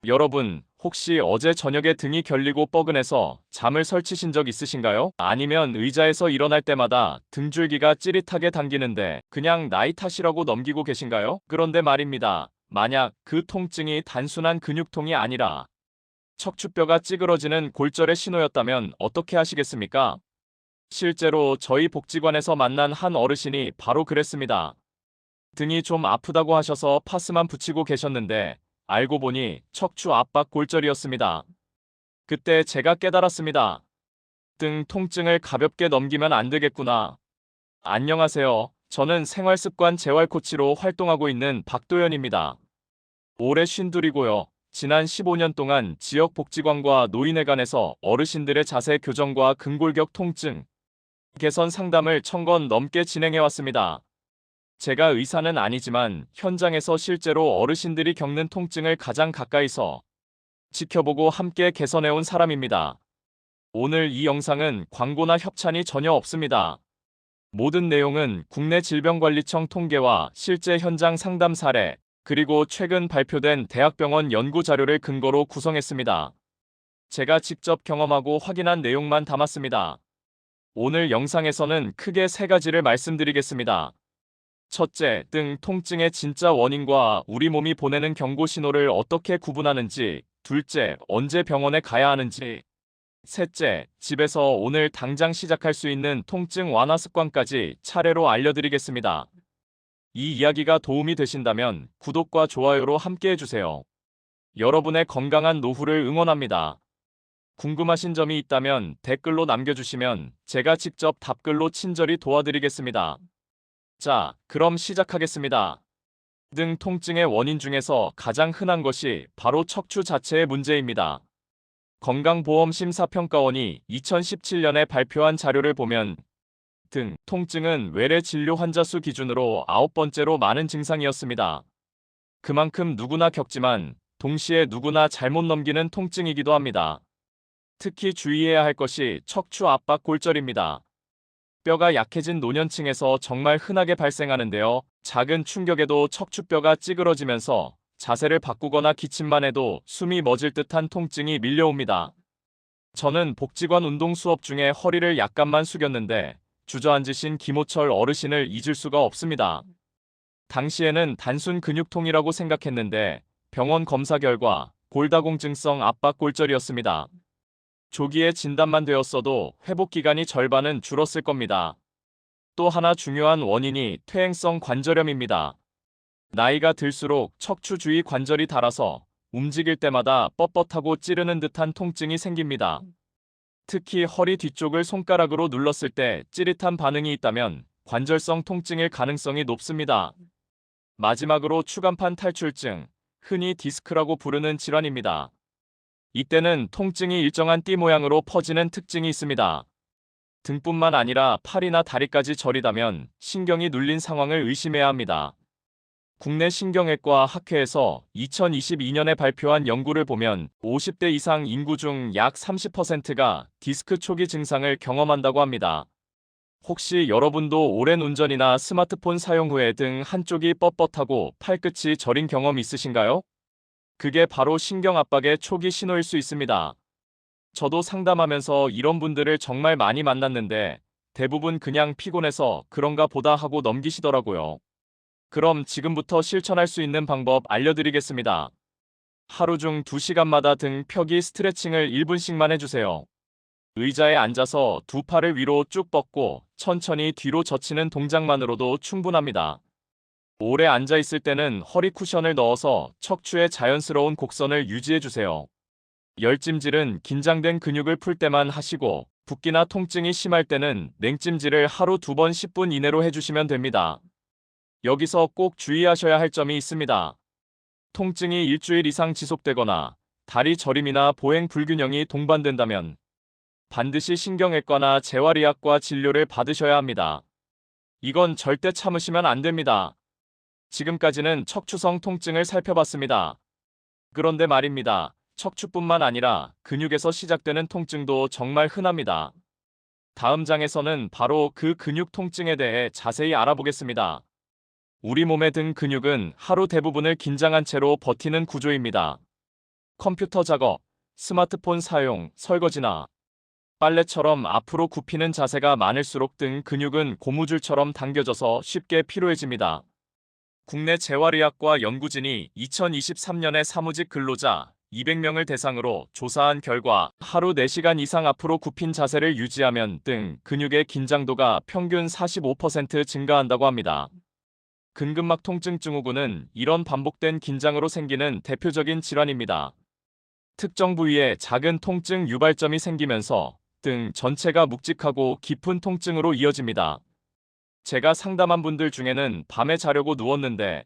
여러분, 혹시 어제 저녁에 등이 결리고 뻐근해서 잠을 설치신 적 있으신가요? 아니면 의자에서 일어날 때마다 등줄기가 찌릿하게 당기는데 그냥 나이 탓이라고 넘기고 계신가요? 그런데 말입니다. 만약 그 통증이 단순한 근육통이 아니라 척추뼈가 찌그러지는 골절의 신호였다면 어떻게 하시겠습니까? 실제로 저희 복지관에서 만난 한 어르신이 바로 그랬습니다. 등이 좀 아프다고 하셔서 파스만 붙이고 계셨는데 알고 보니 척추 압박 골절이었습니다. 그때 제가 깨달았습니다. 등 통증을 가볍게 넘기면 안 되겠구나. 안녕하세요. 저는 생활습관 재활 코치로 활동하고 있는 박도현입니다. 올해 52이고요. 지난 15년 동안 지역 복지관과 노인회관에서 어르신들의 자세 교정과 근골격 통증 개선 상담을 1000건 넘게 진행해왔습니다. 제가 의사는 아니지만 현장에서 실제로 어르신들이 겪는 통증을 가장 가까이서 지켜보고 함께 개선해온 사람입니다. 오늘 이 영상은 광고나 협찬이 전혀 없습니다. 모든 내용은 국내 질병관리청 통계와 실제 현장 상담 사례, 그리고 최근 발표된 대학병원 연구 자료를 근거로 구성했습니다. 제가 직접 경험하고 확인한 내용만 담았습니다. 오늘 영상에서는 크게 세 가지를 말씀드리겠습니다. 첫째, 등 통증의 진짜 원인과 우리 몸이 보내는 경고 신호를 어떻게 구분하는지. 둘째, 언제 병원에 가야 하는지. 셋째, 집에서 오늘 당장 시작할 수 있는 통증 완화 습관까지 차례로 알려드리겠습니다. 이 이야기가 도움이 되신다면 구독과 좋아요로 함께 해주세요. 여러분의 건강한 노후를 응원합니다. 궁금하신 점이 있다면 댓글로 남겨주시면 제가 직접 답글로 친절히 도와드리겠습니다. 자, 그럼 시작하겠습니다. 등 통증의 원인 중에서 가장 흔한 것이 바로 척추 자체의 문제입니다. 건강보험심사평가원이 2017년에 발표한 자료를 보면 등 통증은 외래 진료 환자 수 기준으로 9번째로 많은 증상이었습니다. 그만큼 누구나 겪지만 동시에 누구나 잘못 넘기는 통증이기도 합니다. 특히 주의해야 할 것이 척추 압박 골절입니다. 뼈가 약해진 노년층에서 정말 흔하게 발생하는데요. 작은 충격에도 척추뼈가 찌그러지면서 자세를 바꾸거나 기침만 해도 숨이 멎을 듯한 통증이 밀려옵니다. 저는 복지관 운동 수업 중에 허리를 약간만 숙였는데 주저앉으신 김호철 어르신을 잊을 수가 없습니다. 당시에는 단순 근육통이라고 생각했는데 병원 검사 결과 골다공증성 압박골절이었습니다. 조기에 진단만 되었어도 회복 기간이 절반은 줄었을 겁니다. 또 하나 중요한 원인이 퇴행성 관절염입니다. 나이가 들수록 척추 주위 관절이 닳아서 움직일 때마다 뻣뻣하고 찌르는 듯한 통증이 생깁니다. 특히 허리 뒤쪽을 손가락으로 눌렀을 때 찌릿한 반응이 있다면 관절성 통증일 가능성이 높습니다. 마지막으로 추간판 탈출증, 흔히 디스크라고 부르는 질환입니다. 이때는 통증이 일정한 띠 모양으로 퍼지는 특징이 있습니다. 등뿐만 아니라 팔이나 다리까지 저리다면 신경이 눌린 상황을 의심해야 합니다. 국내 신경외과 학회에서 2022년에 발표한 연구를 보면 50대 이상 인구 중 약 30%가 디스크 초기 증상을 경험한다고 합니다. 혹시 여러분도 오랜 운전이나 스마트폰 사용 후에 등 한쪽이 뻣뻣하고 팔끝이 저린 경험 있으신가요? 그게 바로 신경 압박의 초기 신호일 수 있습니다. 저도 상담하면서 이런 분들을 정말 많이 만났는데 대부분 그냥 피곤해서 그런가 보다 하고 넘기시더라고요. 그럼 지금부터 실천할 수 있는 방법 알려드리겠습니다. 하루 중 2시간마다 등 펴기 스트레칭을 1분씩만 해주세요. 의자에 앉아서 두 팔을 위로 쭉 뻗고 천천히 뒤로 젖히는 동작만으로도 충분합니다. 오래 앉아있을 때는 허리 쿠션을 넣어서 척추의 자연스러운 곡선을 유지해주세요. 열찜질은 긴장된 근육을 풀 때만 하시고 붓기나 통증이 심할 때는 냉찜질을 하루 2번 10분 이내로 해주시면 됩니다. 여기서 꼭 주의하셔야 할 점이 있습니다. 통증이 일주일 이상 지속되거나 다리 저림이나 보행 불균형이 동반된다면 반드시 신경외과나 재활의학과 진료를 받으셔야 합니다. 이건 절대 참으시면 안 됩니다. 지금까지는 척추성 통증을 살펴봤습니다. 그런데 말입니다. 척추뿐만 아니라 근육에서 시작되는 통증도 정말 흔합니다. 다음 장에서는 바로 그 근육 통증에 대해 자세히 알아보겠습니다. 우리 몸의 등 근육은 하루 대부분을 긴장한 채로 버티는 구조입니다. 컴퓨터 작업, 스마트폰 사용, 설거지나 빨래처럼 앞으로 굽히는 자세가 많을수록 등 근육은 고무줄처럼 당겨져서 쉽게 피로해집니다. 국내 재활의학과 연구진이 2023년에 사무직 근로자 200명을 대상으로 조사한 결과 하루 4시간 이상 앞으로 굽힌 자세를 유지하면 등 근육의 긴장도가 평균 45% 증가한다고 합니다. 근근막 통증 증후군은 이런 반복된 긴장으로 생기는 대표적인 질환입니다. 특정 부위에 작은 통증 유발점이 생기면서 등 전체가 묵직하고 깊은 통증으로 이어집니다. 제가 상담한 분들 중에는 밤에 자려고 누웠는데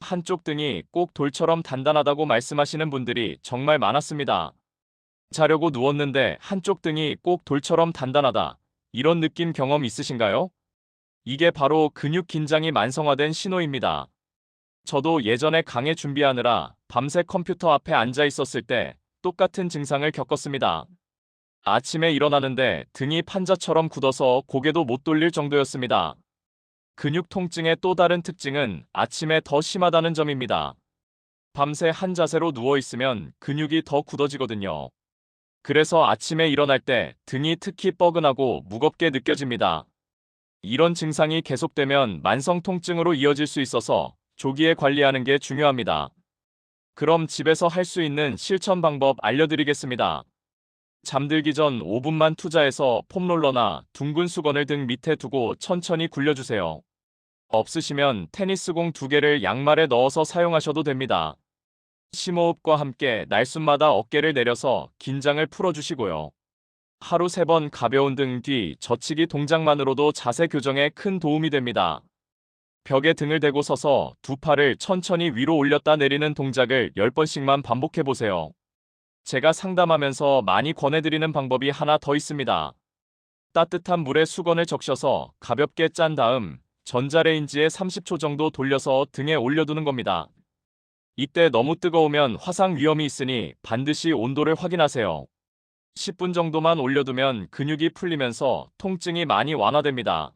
한쪽 등이 꼭 돌처럼 단단하다고 말씀하시는 분들이 정말 많았습니다. 자려고 누웠는데 한쪽 등이 꼭 돌처럼 단단하다. 이런 느낌 경험 있으신가요? 이게 바로 근육 긴장이 만성화된 신호입니다. 저도 예전에 강의 준비하느라 밤새 컴퓨터 앞에 앉아 있었을 때 똑같은 증상을 겪었습니다. 아침에 일어나는데 등이 판자처럼 굳어서 고개도 못 돌릴 정도였습니다. 근육 통증의 또 다른 특징은 아침에 더 심하다는 점입니다. 밤새 한 자세로 누워 있으면 근육이 더 굳어지거든요. 그래서 아침에 일어날 때 등이 특히 뻐근하고 무겁게 느껴집니다. 이런 증상이 계속되면 만성 통증으로 이어질 수 있어서 조기에 관리하는 게 중요합니다. 그럼 집에서 할 수 있는 실천 방법 알려드리겠습니다. 잠들기 전 5분만 투자해서 폼롤러나 둥근 수건을 등 밑에 두고 천천히 굴려주세요. 없으시면 테니스공 2개를 양말에 넣어서 사용하셔도 됩니다. 심호흡과 함께 날숨마다 어깨를 내려서 긴장을 풀어주시고요. 하루 3번 가벼운 등 뒤 젖히기 동작만으로도 자세 교정에 큰 도움이 됩니다. 벽에 등을 대고 서서 두 팔을 천천히 위로 올렸다 내리는 동작을 10번씩만 반복해보세요. 제가 상담하면서 많이 권해드리는 방법이 하나 더 있습니다. 따뜻한 물에 수건을 적셔서 가볍게 짠 다음 전자레인지에 30초 정도 돌려서 등에 올려두는 겁니다. 이때 너무 뜨거우면 화상 위험이 있으니 반드시 온도를 확인하세요. 10분 정도만 올려두면 근육이 풀리면서 통증이 많이 완화됩니다.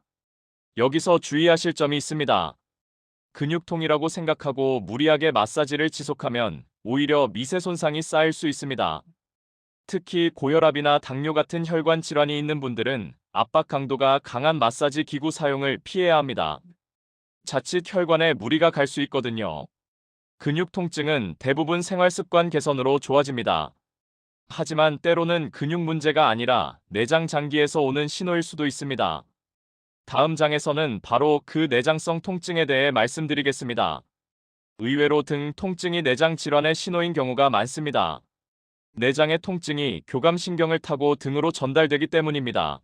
여기서 주의하실 점이 있습니다. 근육통이라고 생각하고 무리하게 마사지를 지속하면 오히려 미세 손상이 쌓일 수 있습니다. 특히 고혈압이나 당뇨 같은 혈관 질환이 있는 분들은 압박 강도가 강한 마사지 기구 사용을 피해야 합니다. 자칫 혈관에 무리가 갈 수 있거든요. 근육 통증은 대부분 생활 습관 개선으로 좋아집니다. 하지만 때로는 근육 문제가 아니라 내장 장기에서 오는 신호일 수도 있습니다. 다음 장에서는 바로 그 내장성 통증에 대해 말씀드리겠습니다. 의외로 등 통증이 내장 질환의 신호인 경우가 많습니다. 내장의 통증이 교감신경을 타고 등으로 전달되기 때문입니다.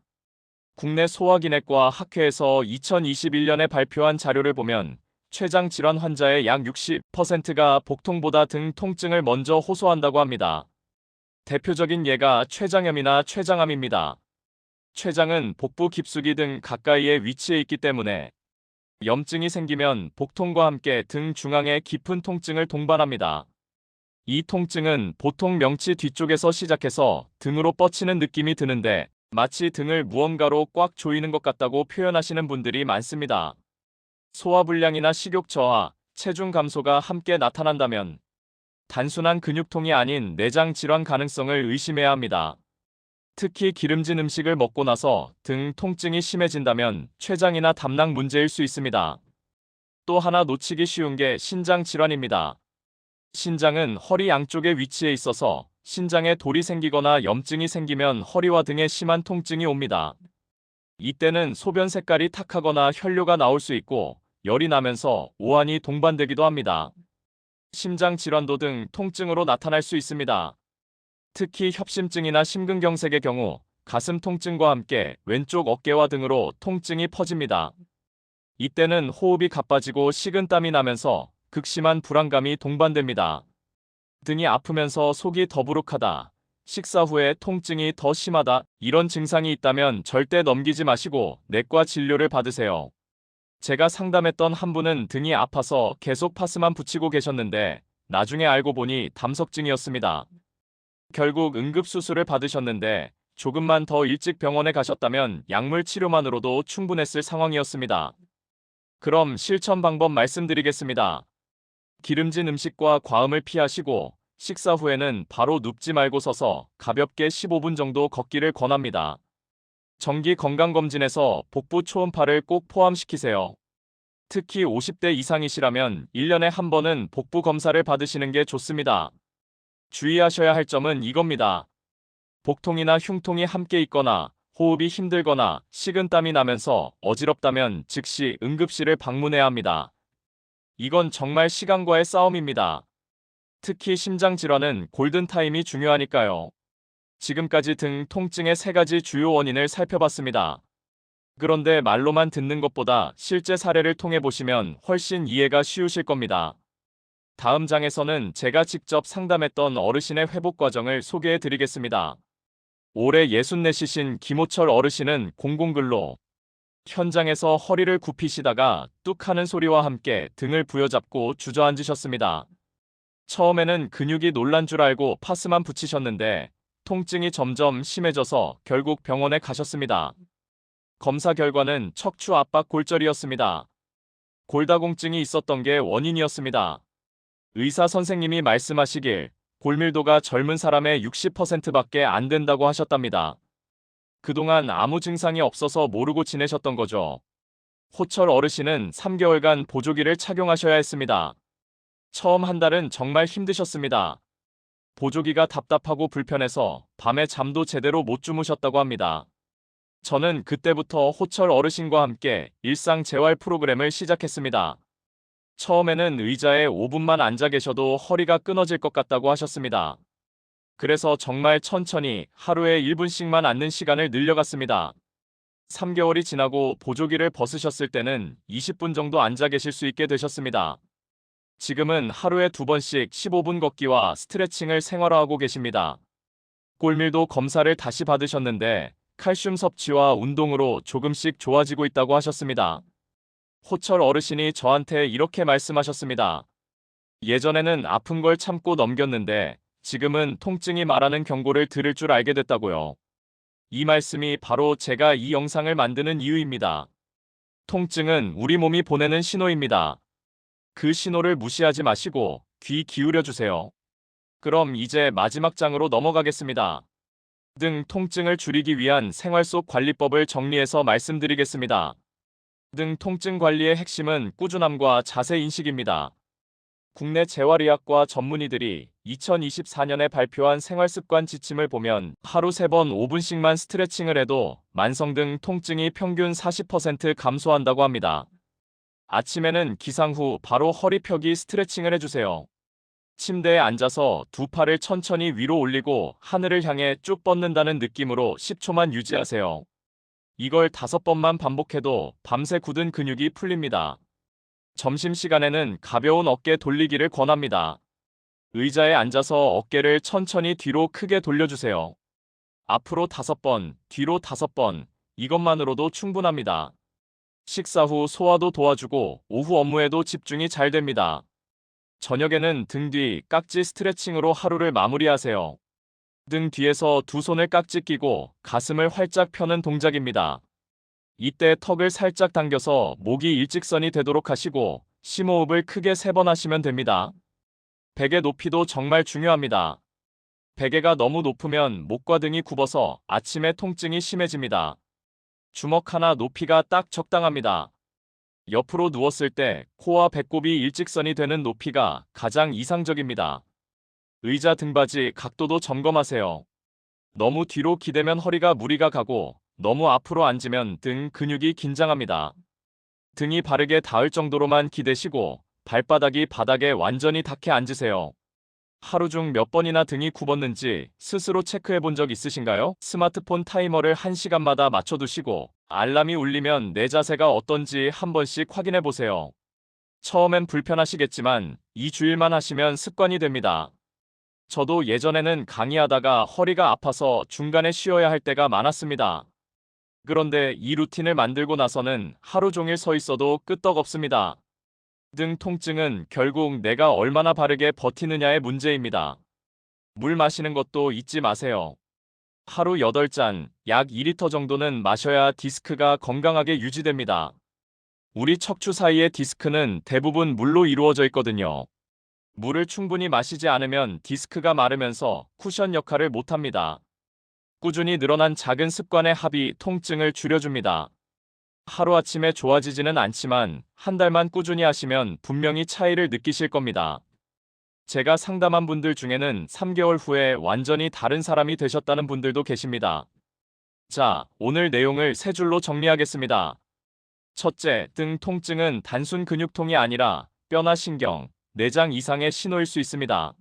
국내 소화기내과 학회에서 2021년에 발표한 자료를 보면 췌장 질환 환자의 약 60%가 복통보다 등 통증을 먼저 호소한다고 합니다. 대표적인 예가 췌장염이나 췌장암입니다. 췌장은 복부 깊숙이 등 가까이에 위치해 있기 때문에 염증이 생기면 복통과 함께 등 중앙에 깊은 통증을 동반합니다. 이 통증은 보통 명치 뒤쪽에서 시작해서 등으로 뻗치는 느낌이 드는데 마치 등을 무언가로 꽉 조이는 것 같다고 표현하시는 분들이 많습니다. 소화불량이나 식욕 저하, 체중 감소가 함께 나타난다면 단순한 근육통이 아닌 내장 질환 가능성을 의심해야 합니다. 특히 기름진 음식을 먹고 나서 등 통증이 심해진다면 췌장이나 담낭 문제일 수 있습니다. 또 하나 놓치기 쉬운 게 신장 질환입니다. 신장은 허리 양쪽에 위치해 있어서 신장에 돌이 생기거나 염증이 생기면 허리와 등에 심한 통증이 옵니다. 이때는 소변 색깔이 탁하거나 혈뇨가 나올 수 있고 열이 나면서 오한이 동반되기도 합니다. 심장 질환도 등 통증으로 나타날 수 있습니다. 특히 협심증이나 심근경색의 경우 가슴 통증과 함께 왼쪽 어깨와 등으로 통증이 퍼집니다. 이때는 호흡이 가빠지고 식은땀이 나면서 극심한 불안감이 동반됩니다. 등이 아프면서 속이 더부룩하다, 식사 후에 통증이 더 심하다, 이런 증상이 있다면 절대 넘기지 마시고 내과 진료를 받으세요. 제가 상담했던 한 분은 등이 아파서 계속 파스만 붙이고 계셨는데 나중에 알고 보니 담석증이었습니다. 결국 응급수술을 받으셨는데 조금만 더 일찍 병원에 가셨다면 약물 치료만으로도 충분했을 상황이었습니다. 그럼 실천 방법 말씀드리겠습니다. 기름진 음식과 과음을 피하시고 식사 후에는 바로 눕지 말고 서서 가볍게 15분 정도 걷기를 권합니다. 정기 건강검진에서 복부 초음파를 꼭 포함시키세요. 특히 50대 이상이시라면 1년에 한 번은 복부 검사를 받으시는 게 좋습니다. 주의하셔야 할 점은 이겁니다. 복통이나 흉통이 함께 있거나 호흡이 힘들거나 식은땀이 나면서 어지럽다면 즉시 응급실을 방문해야 합니다. 이건 정말 시간과의 싸움입니다. 특히 심장질환은 골든타임이 중요하니까요. 지금까지 등 통증의 3가지 주요 원인을 살펴봤습니다. 그런데 말로만 듣는 것보다 실제 사례를 통해 보시면 훨씬 이해가 쉬우실 겁니다. 다음 장에서는 제가 직접 상담했던 어르신의 회복 과정을 소개해 드리겠습니다. 올해 64이신 김호철 어르신은 공공근로 현장에서 허리를 굽히시다가 뚝 하는 소리와 함께 등을 부여잡고 주저앉으셨습니다. 처음에는 근육이 놀란 줄 알고 파스만 붙이셨는데 통증이 점점 심해져서 결국 병원에 가셨습니다. 검사 결과는 척추 압박 골절이었습니다. 골다공증이 있었던 게 원인이었습니다. 의사 선생님이 말씀하시길 골밀도가 젊은 사람의 60%밖에 안 된다고 하셨답니다. 그동안 아무 증상이 없어서 모르고 지내셨던 거죠. 호철 어르신은 3개월간 보조기를 착용하셔야 했습니다. 처음 한 달은 정말 힘드셨습니다. 보조기가 답답하고 불편해서 밤에 잠도 제대로 못 주무셨다고 합니다. 저는 그때부터 호철 어르신과 함께 일상 재활 프로그램을 시작했습니다. 처음에는 의자에 5분만 앉아 계셔도 허리가 끊어질 것 같다고 하셨습니다. 그래서 정말 천천히 하루에 1분씩만 앉는 시간을 늘려갔습니다. 3개월이 지나고 보조기를 벗으셨을 때는 20분 정도 앉아 계실 수 있게 되셨습니다. 지금은 하루에 2번씩 15분 걷기와 스트레칭을 생활화하고 계십니다. 골밀도 검사를 다시 받으셨는데 칼슘 섭취와 운동으로 조금씩 좋아지고 있다고 하셨습니다. 호철 어르신이 저한테 이렇게 말씀하셨습니다. 예전에는 아픈 걸 참고 넘겼는데 지금은 통증이 말하는 경고를 들을 줄 알게 됐다고요. 이 말씀이 바로 제가 이 영상을 만드는 이유입니다. 통증은 우리 몸이 보내는 신호입니다. 그 신호를 무시하지 마시고 귀 기울여 주세요. 그럼 이제 마지막 장으로 넘어가겠습니다. 등 통증을 줄이기 위한 생활 속 관리법을 정리해서 말씀드리겠습니다. 등 통증 관리의 핵심은 꾸준함과 자세 인식입니다. 국내 재활의학과 전문의들이 2024년에 발표한 생활습관 지침을 보면 하루 3번 5분씩만 스트레칭을 해도 만성등 통증이 평균 40% 감소한다고 합니다. 아침에는 기상 후 바로 허리 펴기 스트레칭을 해주세요. 침대에 앉아서 두 팔을 천천히 위로 올리고 하늘을 향해 쭉 뻗는다는 느낌으로 10초만 유지하세요. 이걸 5번만 반복해도 밤새 굳은 근육이 풀립니다. 점심시간에는 가벼운 어깨 돌리기를 권합니다. 의자에 앉아서 어깨를 천천히 뒤로 크게 돌려주세요. 앞으로 5번, 뒤로 5번, 이것만으로도 충분합니다. 식사 후 소화도 도와주고 오후 업무에도 집중이 잘 됩니다. 저녁에는 등 뒤 깍지 스트레칭으로 하루를 마무리하세요. 등 뒤에서 두 손을 깍지 끼고 가슴을 활짝 펴는 동작입니다. 이때 턱을 살짝 당겨서 목이 일직선이 되도록 하시고 심호흡을 크게 3번 하시면 됩니다. 베개 높이도 정말 중요합니다. 베개가 너무 높으면 목과 등이 굽어서 아침에 통증이 심해집니다. 주먹 하나 높이가 딱 적당합니다. 옆으로 누웠을 때 코와 배꼽이 일직선이 되는 높이가 가장 이상적입니다. 의자 등받이 각도도 점검하세요. 너무 뒤로 기대면 허리가 무리가 가고 너무 앞으로 앉으면 등 근육이 긴장합니다. 등이 바르게 닿을 정도로만 기대시고 발바닥이 바닥에 완전히 닿게 앉으세요. 하루 중 몇 번이나 등이 굽었는지 스스로 체크해 본 적 있으신가요? 스마트폰 타이머를 1시간마다 맞춰두시고 알람이 울리면 내 자세가 어떤지 한 번씩 확인해 보세요. 처음엔 불편하시겠지만 2주일만 하시면 습관이 됩니다. 저도 예전에는 강의하다가 허리가 아파서 중간에 쉬어야 할 때가 많았습니다. 그런데 이 루틴을 만들고 나서는 하루 종일 서 있어도 끄떡없습니다. 등 통증은 결국 내가 얼마나 바르게 버티느냐의 문제입니다. 물 마시는 것도 잊지 마세요. 하루 8잔, 약 2리터 정도는 마셔야 디스크가 건강하게 유지됩니다. 우리 척추 사이의 디스크는 대부분 물로 이루어져 있거든요. 물을 충분히 마시지 않으면 디스크가 마르면서 쿠션 역할을 못합니다. 꾸준히 늘어난 작은 습관의 합이 통증을 줄여줍니다. 하루아침에 좋아지지는 않지만 한 달만 꾸준히 하시면 분명히 차이를 느끼실 겁니다. 제가 상담한 분들 중에는 3개월 후에 완전히 다른 사람이 되셨다는 분들도 계십니다. 자, 오늘 내용을 세 줄로 정리하겠습니다. 첫째, 등 통증은 단순 근육통이 아니라 뼈나 신경, 내장 이상의 신호일 수 있습니다.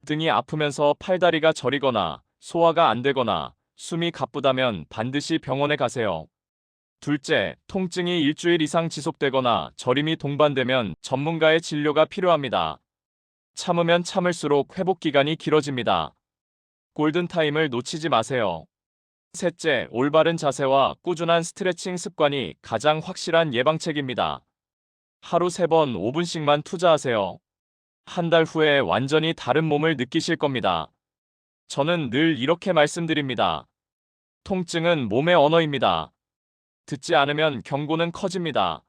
등이 아프면서 팔다리가 저리거나 소화가 안 되거나 숨이 가쁘다면 반드시 병원에 가세요. 둘째, 통증이 일주일 이상 지속되거나 저림이 동반되면 전문가의 진료가 필요합니다. 참으면 참을수록 회복 기간이 길어집니다. 골든타임을 놓치지 마세요. 셋째, 올바른 자세와 꾸준한 스트레칭 습관이 가장 확실한 예방책입니다. 하루 3번 5분씩만 투자하세요. 한 달 후에 완전히 다른 몸을 느끼실 겁니다. 저는 늘 이렇게 말씀드립니다. 통증은 몸의 언어입니다. 듣지 않으면 경고는 커집니다.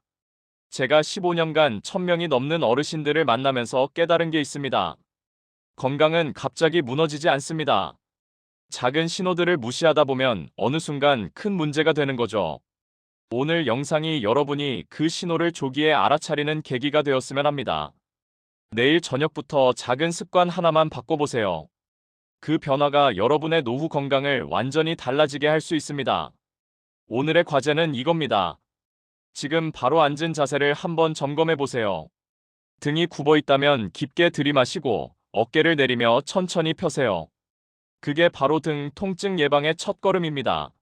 제가 15년간 1000명이 넘는 어르신들을 만나면서 깨달은 게 있습니다. 건강은 갑자기 무너지지 않습니다. 작은 신호들을 무시하다 보면 어느 순간 큰 문제가 되는 거죠. 오늘 영상이 여러분이 그 신호를 조기에 알아차리는 계기가 되었으면 합니다. 내일 저녁부터 작은 습관 하나만 바꿔보세요. 그 변화가 여러분의 노후 건강을 완전히 달라지게 할 수 있습니다. 오늘의 과제는 이겁니다. 지금 바로 앉은 자세를 한번 점검해 보세요. 등이 굽어 있다면 깊게 들이마시고 어깨를 내리며 천천히 펴세요. 그게 바로 등 통증 예방의 첫걸음입니다.